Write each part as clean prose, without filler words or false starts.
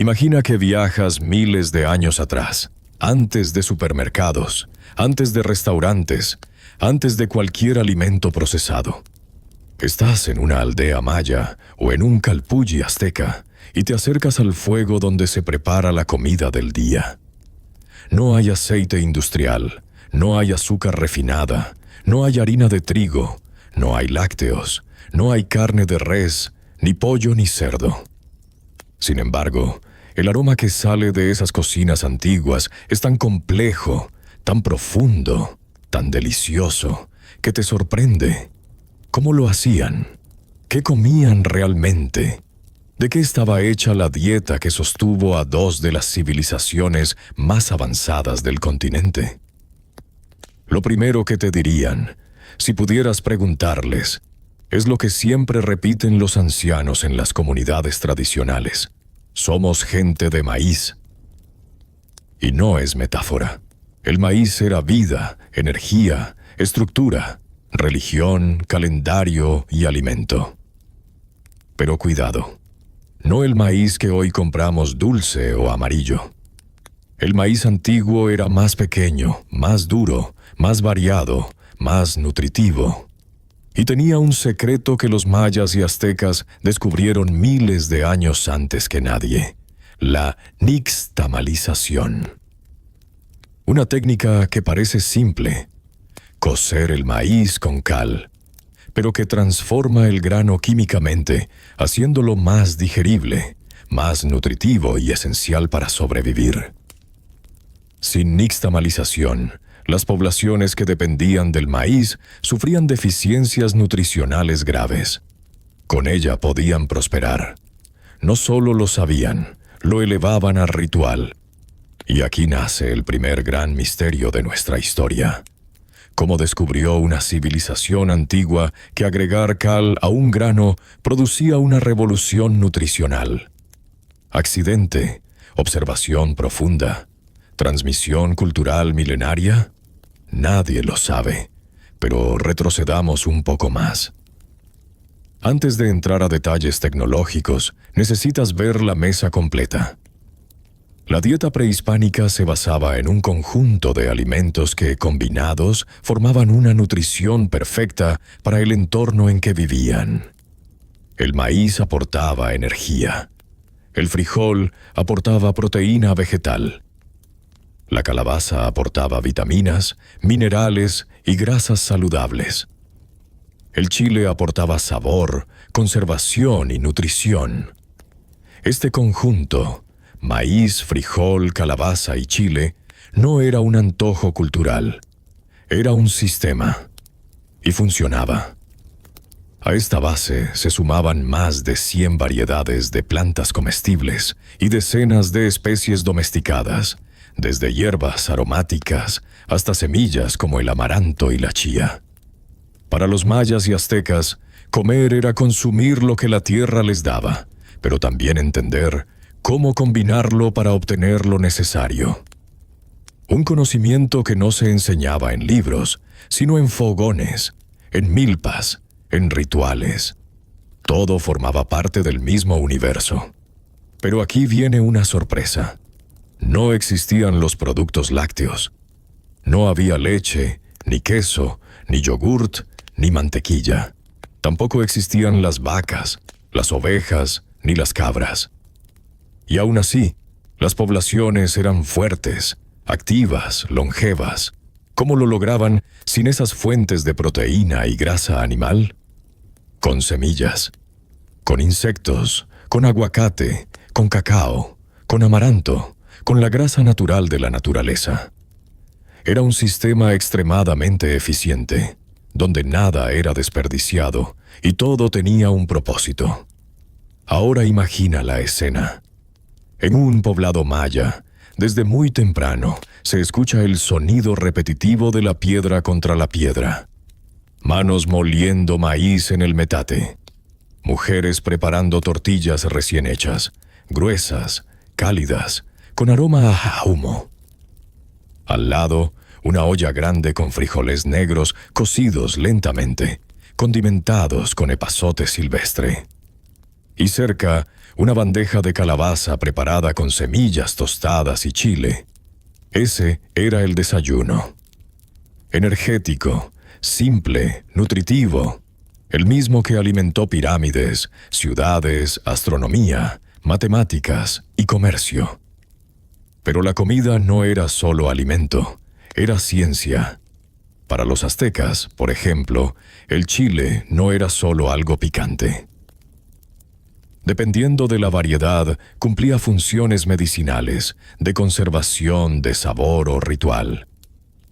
Imagina que viajas miles de años atrás, antes de supermercados, antes de restaurantes, antes de cualquier alimento procesado. Estás en una aldea maya o en un calpulli azteca y te acercas al fuego donde se prepara la comida del día. No hay aceite industrial, no hay azúcar refinada, no hay harina de trigo, no hay lácteos, no hay carne de res, ni pollo ni cerdo. Sin embargo, el aroma que sale de esas cocinas antiguas es tan complejo, tan profundo, tan delicioso, que te sorprende. ¿Cómo lo hacían? ¿Qué comían realmente? ¿De qué estaba hecha la dieta que sostuvo a dos de las civilizaciones más avanzadas del continente? Lo primero que te dirían, si pudieras preguntarles, es lo que siempre repiten los ancianos en las comunidades tradicionales. Somos gente de maíz. Y no es metáfora. El maíz era vida, energía, estructura, religión, calendario y alimento. Pero cuidado, no el maíz que hoy compramos dulce o amarillo. El maíz antiguo era más pequeño, más duro, más variado, más nutritivo. Y tenía un secreto que los mayas y aztecas descubrieron miles de años antes que nadie: la nixtamalización. Una técnica que parece simple: cocer el maíz con cal, pero que transforma el grano químicamente, haciéndolo más digerible, más nutritivo y esencial para sobrevivir. Sin nixtamalización, las poblaciones que dependían del maíz sufrían deficiencias nutricionales graves. Con ella podían prosperar. No solo lo sabían, lo elevaban al ritual. Y aquí nace el primer gran misterio de nuestra historia: cómo descubrió una civilización antigua que agregar cal a un grano producía una revolución nutricional. ¿Accidente? ¿Observación profunda? ¿Transmisión cultural milenaria? Nadie lo sabe, pero retrocedamos un poco más. Antes de entrar a detalles tecnológicos, necesitas ver la mesa completa. La dieta prehispánica se basaba en un conjunto de alimentos que, combinados, formaban una nutrición perfecta para el entorno en que vivían. El maíz aportaba energía. El frijol aportaba proteína vegetal. La calabaza aportaba vitaminas, minerales y grasas saludables. El chile aportaba sabor, conservación y nutrición. Este conjunto, maíz, frijol, calabaza y chile, no era un antojo cultural. Era un sistema. Y funcionaba. A esta base se sumaban más de 100 variedades de plantas comestibles y decenas de especies domesticadas, desde hierbas aromáticas hasta semillas como el amaranto y la chía. Para los mayas y aztecas, comer era consumir lo que la tierra les daba, pero también entender cómo combinarlo para obtener lo necesario. Un conocimiento que no se enseñaba en libros, sino en fogones, en milpas, en rituales. Todo formaba parte del mismo universo. Pero aquí viene una sorpresa. No existían los productos lácteos. No había leche, ni queso, ni yogurt, ni mantequilla. Tampoco existían las vacas, las ovejas, ni las cabras. Y aún así, las poblaciones eran fuertes, activas, longevas. ¿Cómo lo lograban sin esas fuentes de proteína y grasa animal? Con semillas, con insectos, con aguacate, con cacao, con amaranto, con la grasa natural de la naturaleza. Era un sistema extremadamente eficiente, donde nada era desperdiciado y todo tenía un propósito. Ahora imagina la escena. En un poblado maya, desde muy temprano, se escucha el sonido repetitivo de la piedra contra la piedra. Manos moliendo maíz en el metate. Mujeres preparando tortillas recién hechas, gruesas, cálidas, con aroma a humo. Al lado, una olla grande con frijoles negros cocidos lentamente, condimentados con epazote silvestre. Y cerca, una bandeja de calabaza preparada con semillas tostadas y chile. Ese era el desayuno. Energético, simple, nutritivo, el mismo que alimentó pirámides, ciudades, astronomía, matemáticas y comercio. Pero la comida no era solo alimento, era ciencia. Para los aztecas, por ejemplo, el chile no era solo algo picante. Dependiendo de la variedad, cumplía funciones medicinales, de conservación, de sabor o ritual.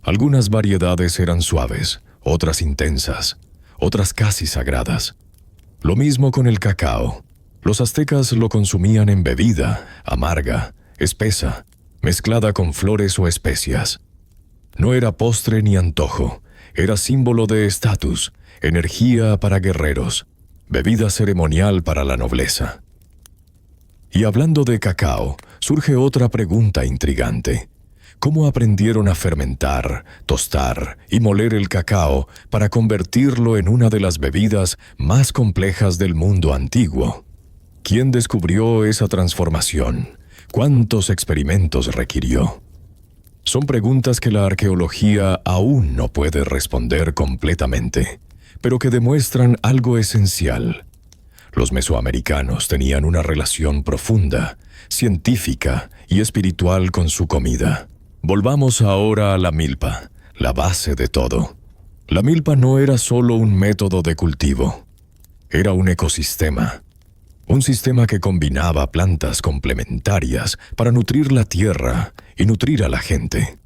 Algunas variedades eran suaves, otras intensas, otras casi sagradas. Lo mismo con el cacao. Los aztecas lo consumían en bebida, amarga, espesa, mezclada con flores o especias. No era postre ni antojo, era símbolo de estatus, energía para guerreros, bebida ceremonial para la nobleza. Y hablando de cacao, surge otra pregunta intrigante. ¿Cómo aprendieron a fermentar, tostar y moler el cacao para convertirlo en una de las bebidas más complejas del mundo antiguo? ¿Quién descubrió esa transformación? ¿Cuántos experimentos requirió? Son preguntas que la arqueología aún no puede responder completamente, pero que demuestran algo esencial. Los mesoamericanos tenían una relación profunda, científica y espiritual con su comida. Volvamos ahora a la milpa, la base de todo. La milpa no era solo un método de cultivo, era un ecosistema. Un sistema que combinaba plantas complementarias para nutrir la tierra y nutrir a la gente.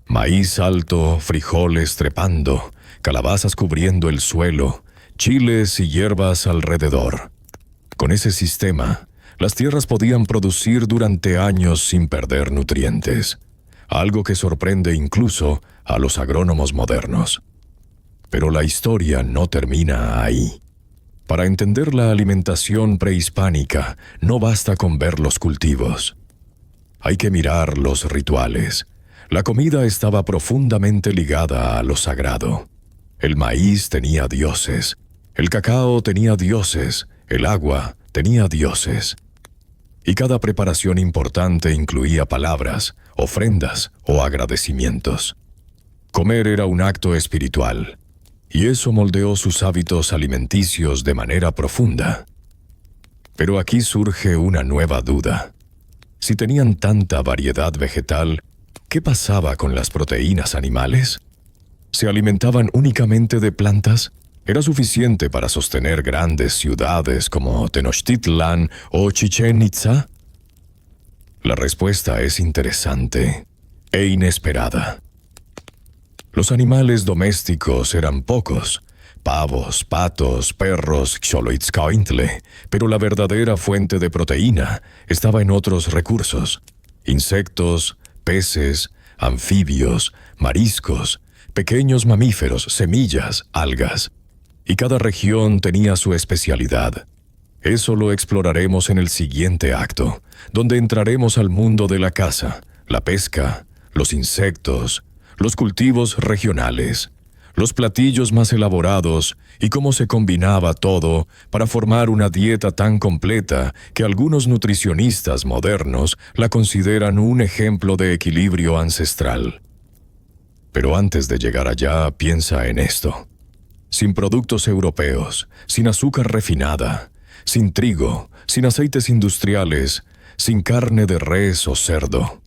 Maíz alto, frijoles trepando, calabazas cubriendo el suelo, chiles y hierbas alrededor. Con ese sistema, las tierras podían producir durante años sin perder nutrientes, algo que sorprende incluso a los agrónomos modernos. Pero la historia no termina ahí. Para entender la alimentación prehispánica, no basta con ver los cultivos. Hay que mirar los rituales. La comida estaba profundamente ligada a lo sagrado. El maíz tenía dioses, el cacao tenía dioses, el agua tenía dioses. Y cada preparación importante incluía palabras, ofrendas o agradecimientos. Comer era un acto espiritual. Y eso moldeó sus hábitos alimenticios de manera profunda. Pero aquí surge una nueva duda. Si tenían tanta variedad vegetal, ¿qué pasaba con las proteínas animales? ¿Se alimentaban únicamente de plantas? ¿Era suficiente para sostener grandes ciudades como Tenochtitlan o Chichén Itzá? La respuesta es interesante e inesperada. Los animales domésticos eran pocos, pavos, patos, perros, xoloitzcointle, pero la verdadera fuente de proteína estaba en otros recursos: insectos, peces, anfibios, mariscos, pequeños mamíferos, semillas, algas. Y cada región tenía su especialidad. Eso lo exploraremos en el siguiente acto, donde entraremos al mundo de la caza, la pesca, los insectos, los cultivos regionales, los platillos más elaborados y cómo se combinaba todo para formar una dieta tan completa que algunos nutricionistas modernos la consideran un ejemplo de equilibrio ancestral. Pero antes de llegar allá, piensa en esto. Sin productos europeos, sin azúcar refinada, sin trigo, sin aceites industriales, sin carne de res o cerdo.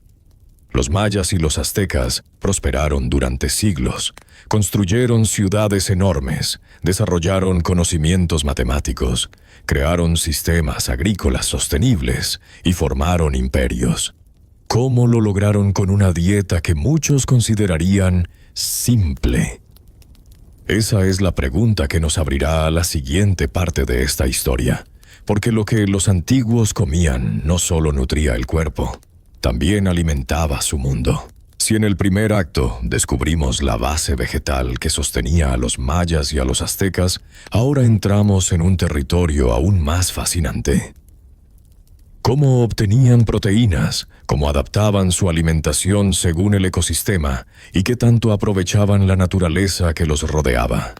Los mayas y los aztecas prosperaron durante siglos, construyeron ciudades enormes, desarrollaron conocimientos matemáticos, crearon sistemas agrícolas sostenibles y formaron imperios. ¿Cómo lo lograron con una dieta que muchos considerarían simple? Esa es la pregunta que nos abrirá a la siguiente parte de esta historia, porque lo que los antiguos comían no solo nutría el cuerpo, también alimentaba su mundo. Si en el primer acto descubrimos la base vegetal que sostenía a los mayas y a los aztecas, ahora entramos en un territorio aún más fascinante. ¿Cómo obtenían proteínas? ¿Cómo adaptaban su alimentación según el ecosistema? ¿Y qué tanto aprovechaban la naturaleza que los rodeaba?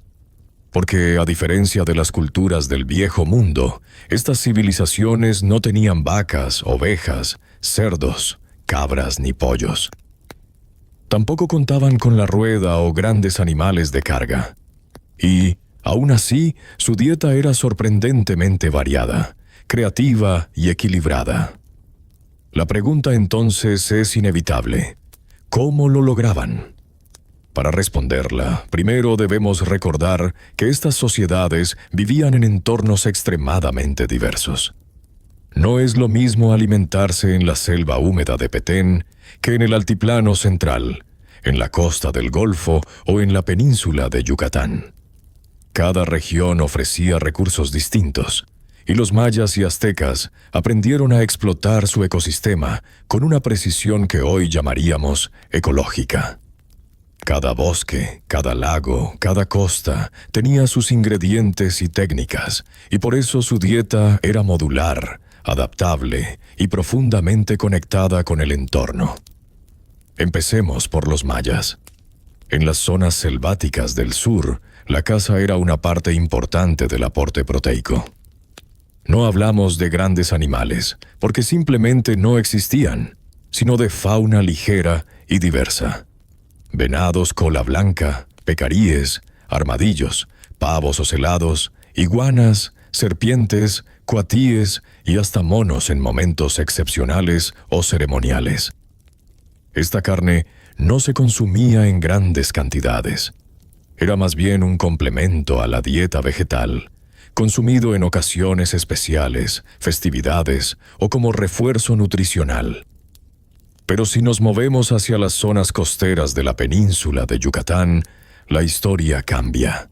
porque a diferencia de las culturas del viejo mundo, estas civilizaciones no tenían vacas, ovejas, cerdos, cabras ni pollos. Tampoco contaban con la rueda o grandes animales de carga. Y, aún así, su dieta era sorprendentemente variada, creativa y equilibrada. La pregunta entonces es inevitable: ¿cómo lo lograban? Para responderla, primero debemos recordar que estas sociedades vivían en entornos extremadamente diversos. No es lo mismo alimentarse en la selva húmeda de Petén que en el altiplano central, en la costa del Golfo o en la península de Yucatán. Cada región ofrecía recursos distintos, y los mayas y aztecas aprendieron a explotar su ecosistema con una precisión que hoy llamaríamos ecológica. Cada bosque, cada lago, cada costa tenía sus ingredientes y técnicas, y por eso su dieta era modular, adaptable y profundamente conectada con el entorno. Empecemos por los mayas. En las zonas selváticas del sur, la caza era una parte importante del aporte proteico. No hablamos de grandes animales, porque simplemente no existían, sino de fauna ligera y diversa. Venados cola blanca, pecaríes, armadillos, pavos ocelados, iguanas, serpientes, cuatíes y hasta monos en momentos excepcionales o ceremoniales. Esta carne no se consumía en grandes cantidades. Era más bien un complemento a la dieta vegetal, consumido en ocasiones especiales, festividades o como refuerzo nutricional. Pero si nos movemos hacia las zonas costeras de la península de Yucatán, la historia cambia.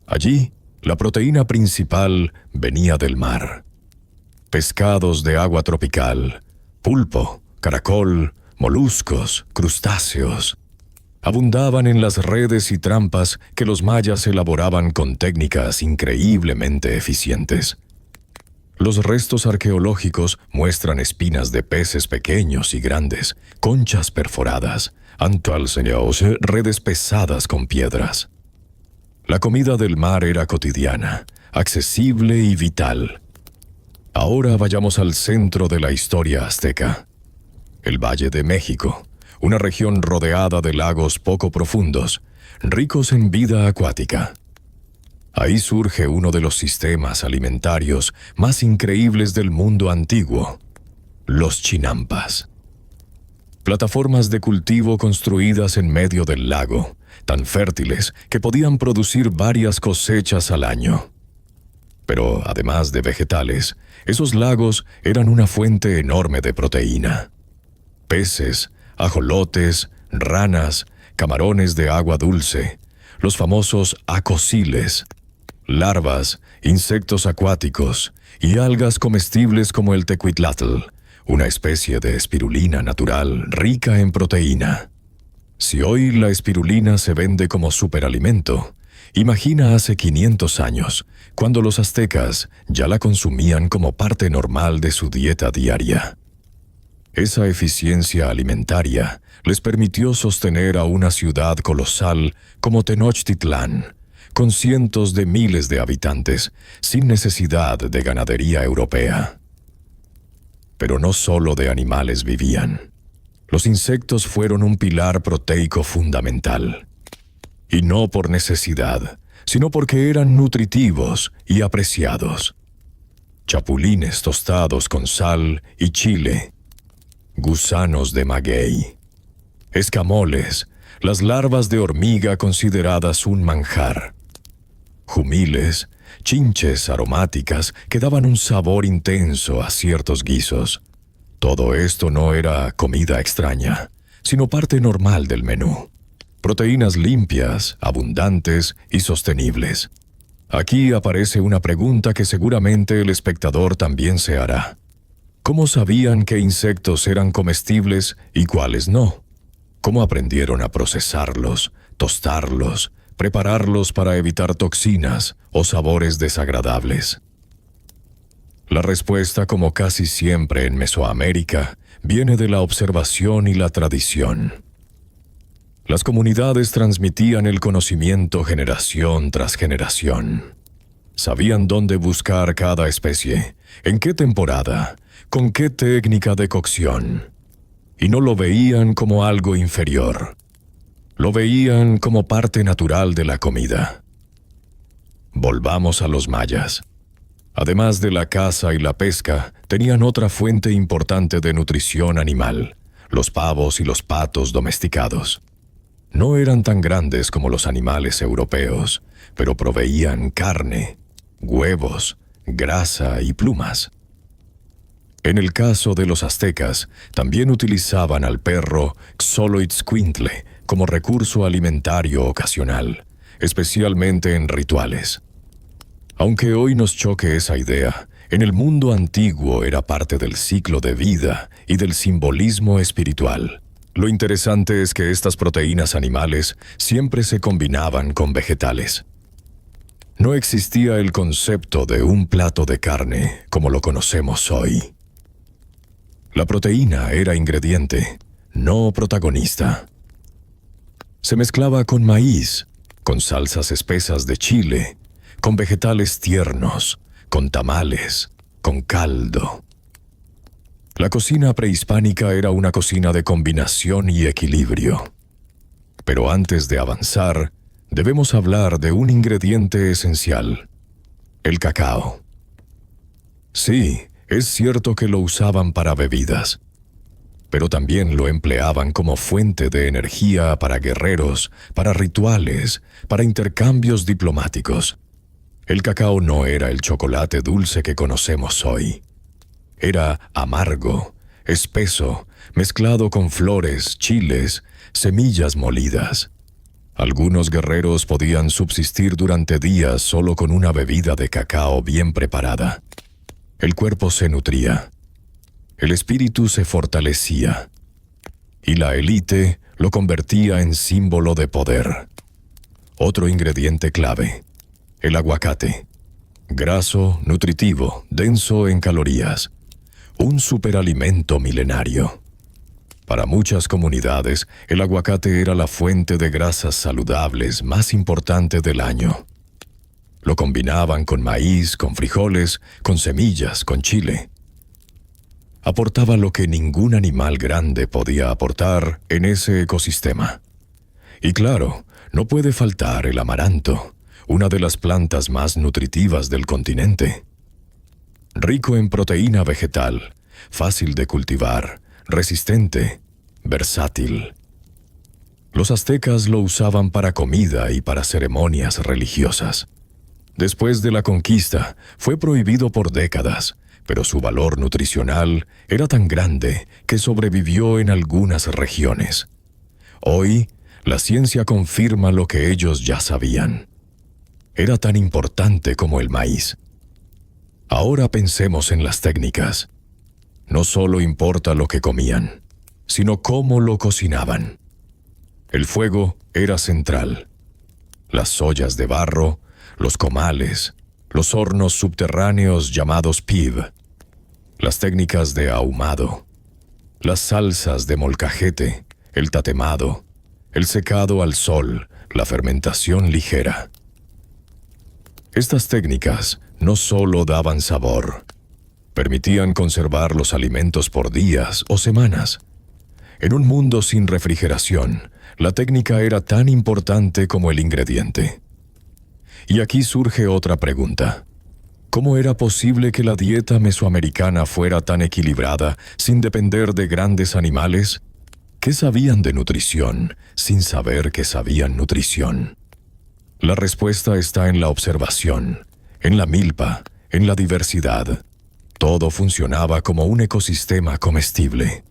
Allí, la proteína principal venía del mar. Pescados de agua tropical, pulpo, caracol, moluscos, crustáceos, abundaban en las redes y trampas que los mayas elaboraban con técnicas increíblemente eficientes. Los restos arqueológicos muestran espinas de peces pequeños y grandes, conchas perforadas, antalseños, redes pesadas con piedras. La comida del mar era cotidiana, accesible y vital. Ahora vayamos al centro de la historia azteca. El Valle de México, una región rodeada de lagos poco profundos, ricos en vida acuática. Ahí surge uno de los sistemas alimentarios más increíbles del mundo antiguo, los chinampas. Plataformas de cultivo construidas en medio del lago, tan fértiles que podían producir varias cosechas al año. Pero, además de vegetales, esos lagos eran una fuente enorme de proteína. Peces, ajolotes, ranas, camarones de agua dulce, los famosos acosiles, larvas, insectos acuáticos y algas comestibles como el tecuitlatl, una especie de espirulina natural rica en proteína. Si hoy la espirulina se vende como superalimento, imagina hace 500 años, cuando los aztecas ya la consumían como parte normal de su dieta diaria. Esa eficiencia alimentaria les permitió sostener a una ciudad colosal como Tenochtitlán, con cientos de miles de habitantes, sin necesidad de ganadería europea. Pero no solo de animales vivían. Los insectos fueron un pilar proteico fundamental. Y no por necesidad, sino porque eran nutritivos y apreciados. Chapulines tostados con sal y chile, gusanos de maguey, escamoles, las larvas de hormiga consideradas un manjar, jumiles, chinches aromáticas que daban un sabor intenso a ciertos guisos. Todo esto no era comida extraña, sino parte normal del menú. Proteínas limpias, abundantes y sostenibles. Aquí aparece una pregunta que seguramente el espectador también se hará. ¿Cómo sabían qué insectos eran comestibles y cuáles no? ¿Cómo aprendieron a procesarlos, tostarlos, prepararlos para evitar toxinas o sabores desagradables? La respuesta, como casi siempre en Mesoamérica, viene de la observación y la tradición. Las comunidades transmitían el conocimiento generación tras generación. Sabían dónde buscar cada especie, en qué temporada, con qué técnica de cocción. Y no lo veían como algo inferior. Lo veían como parte natural de la comida. Volvamos a los mayas. Además de la caza y la pesca, tenían otra fuente importante de nutrición animal: los pavos y los patos domesticados. No eran tan grandes como los animales europeos, pero proveían carne, huevos, grasa y plumas. En el caso de los aztecas, también utilizaban al perro Xoloitzcuintle como recurso alimentario ocasional, especialmente en rituales. Aunque hoy nos choque esa idea, en el mundo antiguo era parte del ciclo de vida y del simbolismo espiritual. Lo interesante es que estas proteínas animales siempre se combinaban con vegetales. No existía el concepto de un plato de carne como lo conocemos hoy. La proteína era ingrediente, no protagonista. Se mezclaba con maíz, con salsas espesas de chile, con vegetales tiernos, con tamales, con caldo. La cocina prehispánica era una cocina de combinación y equilibrio. Pero antes de avanzar, debemos hablar de un ingrediente esencial: el cacao. Sí, es cierto que lo usaban para bebidas, pero también lo empleaban como fuente de energía para guerreros, para rituales, para intercambios diplomáticos. El cacao no era el chocolate dulce que conocemos hoy. Era amargo, espeso, mezclado con flores, chiles, semillas molidas. Algunos guerreros podían subsistir durante días solo con una bebida de cacao bien preparada. El cuerpo se nutría, el espíritu se fortalecía, y la élite lo convertía en símbolo de poder. Otro ingrediente clave: el aguacate. Graso, nutritivo, denso en calorías. Un superalimento milenario. Para muchas comunidades, el aguacate era la fuente de grasas saludables más importante del año. Lo combinaban con maíz, con frijoles, con semillas, con chile. Aportaba lo que ningún animal grande podía aportar en ese ecosistema. Y claro, no puede faltar el amaranto, una de las plantas más nutritivas del continente. Rico en proteína vegetal, fácil de cultivar, resistente, versátil. Los aztecas lo usaban para comida y para ceremonias religiosas. Después de la conquista, fue prohibido por décadas, pero su valor nutricional era tan grande que sobrevivió en algunas regiones. Hoy, la ciencia confirma lo que ellos ya sabían. Era tan importante como el maíz. Ahora pensemos en las técnicas. No solo importa lo que comían, sino cómo lo cocinaban. El fuego era central. Las ollas de barro, los comales, los hornos subterráneos llamados piv, las técnicas de ahumado, las salsas de molcajete, el tatemado, el secado al sol, la fermentación ligera. Estas técnicas no solo daban sabor, permitían conservar los alimentos por días o semanas. En un mundo sin refrigeración, la técnica era tan importante como el ingrediente. Y aquí surge otra pregunta. ¿Cómo era posible que la dieta mesoamericana fuera tan equilibrada sin depender de grandes animales? ¿Qué sabían de nutrición sin saber que sabían nutrición? La respuesta está en la observación, en la milpa, en la diversidad. Todo funcionaba como un ecosistema comestible.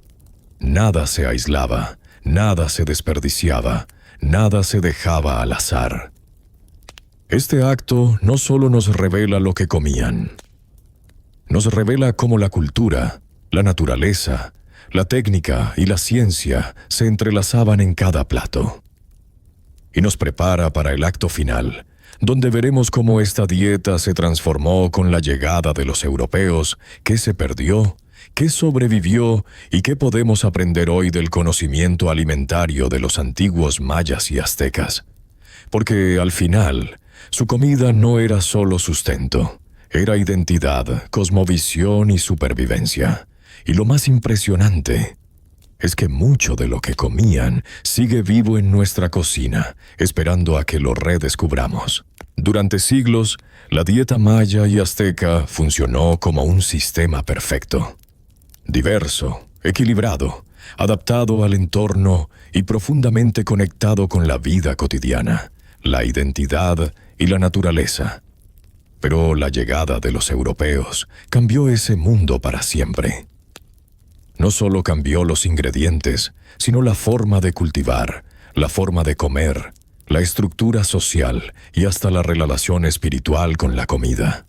Nada se aislaba, nada se desperdiciaba, nada se dejaba al azar. Este acto no solo nos revela lo que comían, nos revela cómo la cultura, la naturaleza, la técnica y la ciencia se entrelazaban en cada plato. Y nos prepara para el acto final, donde veremos cómo esta dieta se transformó con la llegada de los europeos, qué se perdió, ¿Qué sobrevivió y qué podemos aprender hoy del conocimiento alimentario de los antiguos mayas y aztecas? Porque al final, su comida no era solo sustento, era identidad, cosmovisión y supervivencia. Y lo más impresionante es que mucho de lo que comían sigue vivo en nuestra cocina, esperando a que lo redescubramos. Durante siglos, la dieta maya y azteca funcionó como un sistema perfecto. Diverso, equilibrado, adaptado al entorno y profundamente conectado con la vida cotidiana, la identidad y la naturaleza. Pero la llegada de los europeos cambió ese mundo para siempre. No solo cambió los ingredientes, sino la forma de cultivar, la forma de comer, la estructura social y hasta la relación espiritual con la comida.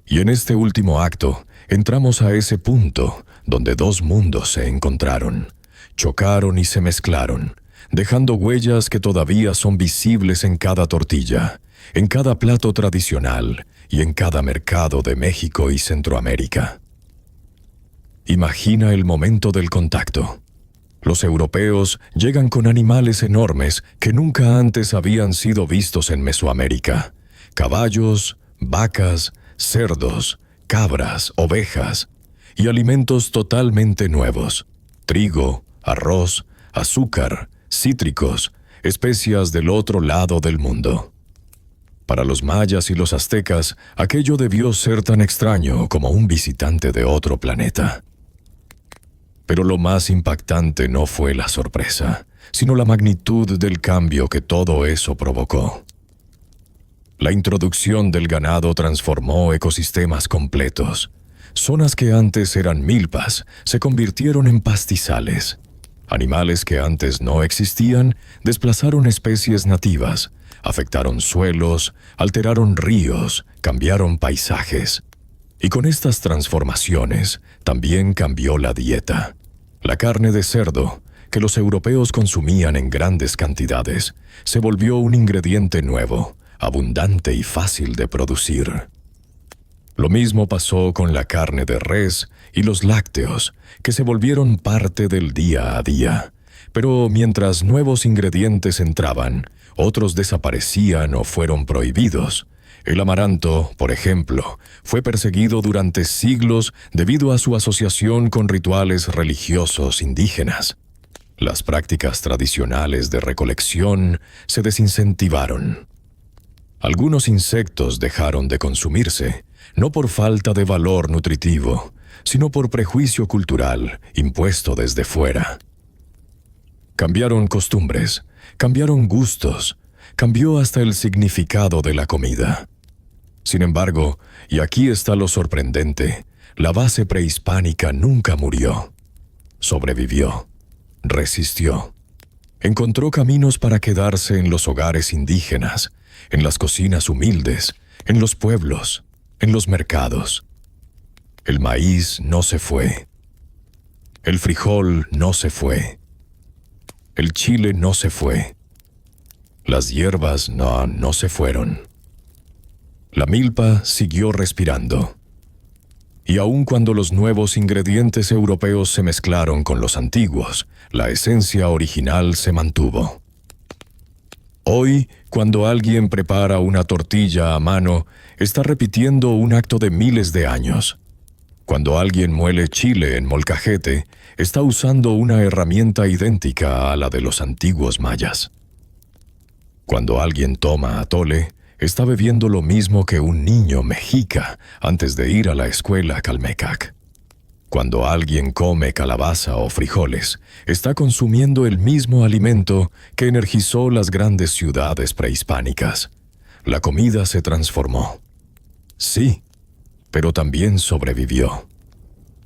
Y en este último acto, entramos a ese punto donde dos mundos se encontraron, chocaron y se mezclaron, dejando huellas que todavía son visibles en cada tortilla, en cada plato tradicional y en cada mercado de México y Centroamérica. Imagina el momento del contacto. Los europeos llegan con animales enormes que nunca antes habían sido vistos en Mesoamérica. Caballos, vacas, cerdos, cabras, ovejas y alimentos totalmente nuevos. Trigo, arroz, azúcar, cítricos, especias del otro lado del mundo. Para los mayas y los aztecas, aquello debió ser tan extraño como un visitante de otro planeta. Pero lo más impactante no fue la sorpresa, sino la magnitud del cambio que todo eso provocó. La introducción del ganado transformó ecosistemas completos. Zonas que antes eran milpas se convirtieron en pastizales. Animales que antes no existían desplazaron especies nativas, afectaron suelos, alteraron ríos, cambiaron paisajes. Y con estas transformaciones también cambió la dieta. La carne de cerdo, que los europeos consumían en grandes cantidades, se volvió un ingrediente nuevo, abundante y fácil de producir. Lo mismo pasó con la carne de res y los lácteos, que se volvieron parte del día a día. Pero mientras nuevos ingredientes entraban, otros desaparecían o fueron prohibidos. El amaranto, por ejemplo, fue perseguido durante siglos debido a su asociación con rituales religiosos indígenas. Las prácticas tradicionales de recolección se desincentivaron. Algunos insectos dejaron de consumirse, no por falta de valor nutritivo, sino por prejuicio cultural impuesto desde fuera. Cambiaron costumbres, cambiaron gustos, cambió hasta el significado de la comida. Sin embargo, y aquí está lo sorprendente, la base prehispánica nunca murió. Sobrevivió, resistió. Encontró caminos para quedarse en los hogares indígenas, en las cocinas humildes, en los pueblos, en los mercados. El maíz no se fue. El frijol no se fue. El chile no se fue. Las hierbas no se fueron. La milpa siguió respirando. Y aun cuando los nuevos ingredientes europeos se mezclaron con los antiguos, la esencia original se mantuvo. Hoy, cuando alguien prepara una tortilla a mano, está repitiendo un acto de miles de años. Cuando alguien muele chile en molcajete, está usando una herramienta idéntica a la de los antiguos mayas. Cuando alguien toma atole, está bebiendo lo mismo que un niño mexica antes de ir a la escuela calmecac. Cuando alguien come calabaza o frijoles, está consumiendo el mismo alimento que energizó las grandes ciudades prehispánicas. La comida se transformó. Sí, pero también sobrevivió.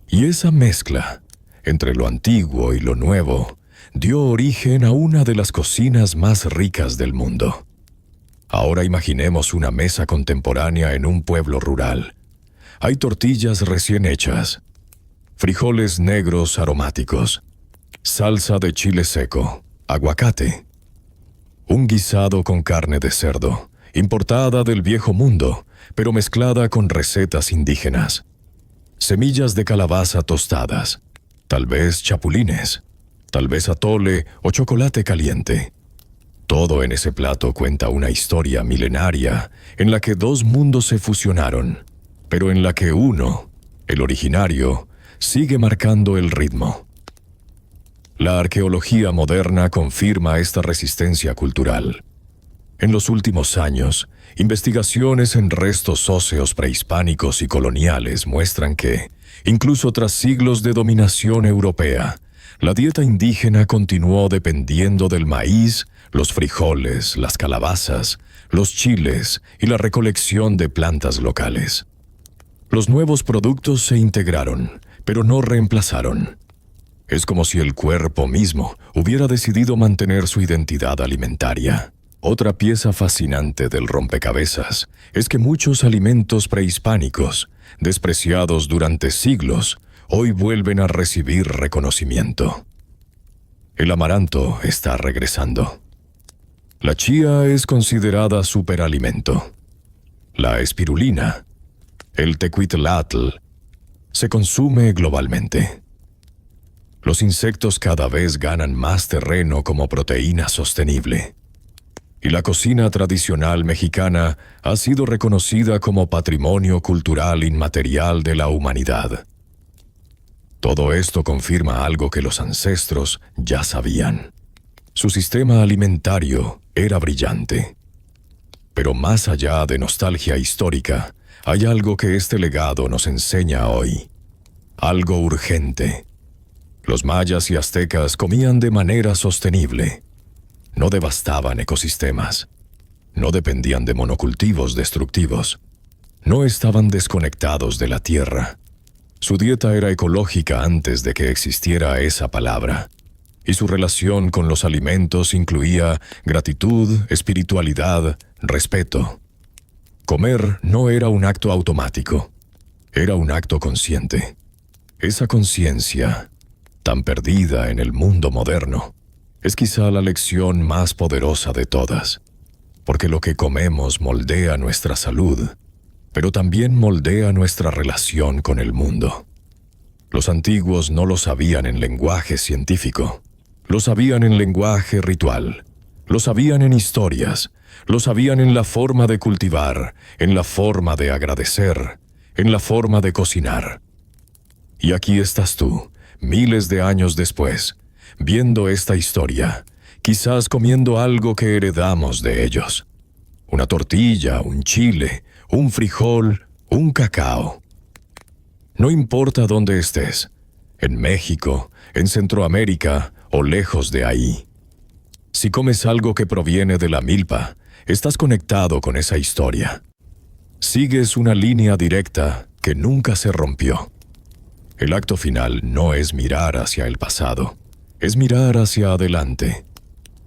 Y esa mezcla entre lo antiguo y lo nuevo dio origen a una de las cocinas más ricas del mundo. Ahora imaginemos una mesa contemporánea en un pueblo rural. Hay tortillas recién hechas, frijoles negros aromáticos, salsa de chile seco, aguacate, un guisado con carne de cerdo, importada del viejo mundo, pero mezclada con recetas indígenas. semillas de calabaza tostadas, tal vez chapulines, tal vez atole o chocolate caliente. Todo en ese plato cuenta una historia milenaria en la que dos mundos se fusionaron, pero en la que uno, el originario, sigue marcando el ritmo. La arqueología moderna confirma esta resistencia cultural. En los últimos años, investigaciones en restos óseos prehispánicos y coloniales muestran que, incluso tras siglos de dominación europea, la dieta indígena continuó dependiendo del maíz, los frijoles, las calabazas, los chiles y la recolección de plantas locales. Los nuevos productos se integraron, pero no reemplazaron. Es como si el cuerpo mismo hubiera decidido mantener su identidad alimentaria. Otra pieza fascinante del rompecabezas es que muchos alimentos prehispánicos, despreciados durante siglos, hoy vuelven a recibir reconocimiento. El amaranto está regresando. La chía es considerada superalimento. La espirulina, el tecuitlatl, se consume globalmente. Los insectos cada vez ganan más terreno como proteína sostenible. Y la cocina tradicional mexicana ha sido reconocida como patrimonio cultural inmaterial de la humanidad. Todo esto confirma algo que los ancestros ya sabían. Su sistema alimentario era brillante. Pero más allá de nostalgia histórica, hay algo que este legado nos enseña hoy. Algo urgente. Los mayas y aztecas comían de manera sostenible. No devastaban ecosistemas. No dependían de monocultivos destructivos. No estaban desconectados de la tierra. Su dieta era ecológica antes de que existiera esa palabra. Y su relación con los alimentos incluía gratitud, espiritualidad, respeto. Comer no era un acto automático. Era un acto consciente. Esa conciencia, tan perdida en el mundo moderno, es quizá la lección más poderosa de todas, porque lo que comemos moldea nuestra salud, pero también moldea nuestra relación con el mundo. Los antiguos no lo sabían en lenguaje científico, lo sabían en lenguaje ritual, lo sabían en historias, lo sabían en la forma de cultivar, en la forma de agradecer, en la forma de cocinar. Y aquí estás tú, miles de años después, viendo esta historia, quizás comiendo algo que heredamos de ellos. Una tortilla, un chile, un frijol, un cacao. No importa dónde estés, en México, en Centroamérica o lejos de ahí. Si comes algo que proviene de la milpa, estás conectado con esa historia. Sigues una línea directa que nunca se rompió. El acto final no es mirar hacia el pasado, es mirar hacia adelante.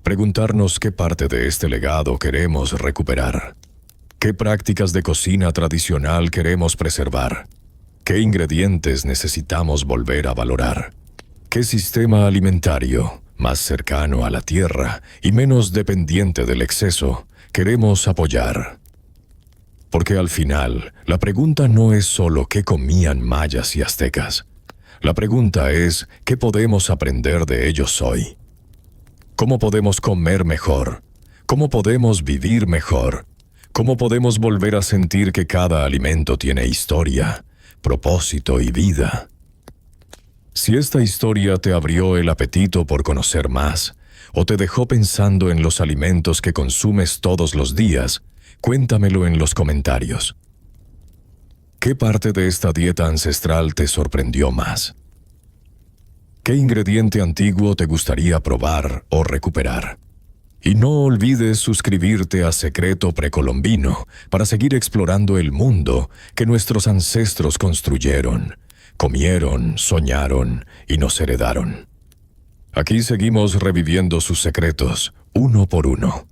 Preguntarnos qué parte de este legado queremos recuperar. ¿Qué prácticas de cocina tradicional queremos preservar? ¿Qué ingredientes necesitamos volver a valorar? ¿Qué sistema alimentario, más cercano a la tierra y menos dependiente del exceso, queremos apoyar? Porque al final, la pregunta no es solo qué comían mayas y aztecas. La pregunta es qué podemos aprender de ellos hoy. ¿Cómo podemos comer mejor? ¿Cómo podemos vivir mejor? ¿Cómo podemos volver a sentir que cada alimento tiene historia, propósito y vida? Si esta historia te abrió el apetito por conocer más, o te dejó pensando en los alimentos que consumes todos los días, cuéntamelo en los comentarios. ¿Qué parte de esta dieta ancestral te sorprendió más? ¿Qué ingrediente antiguo te gustaría probar o recuperar? Y no olvides suscribirte a Secreto Precolombino para seguir explorando el mundo que nuestros ancestros construyeron, comieron, soñaron y nos heredaron. Aquí seguimos reviviendo sus secretos, uno por uno.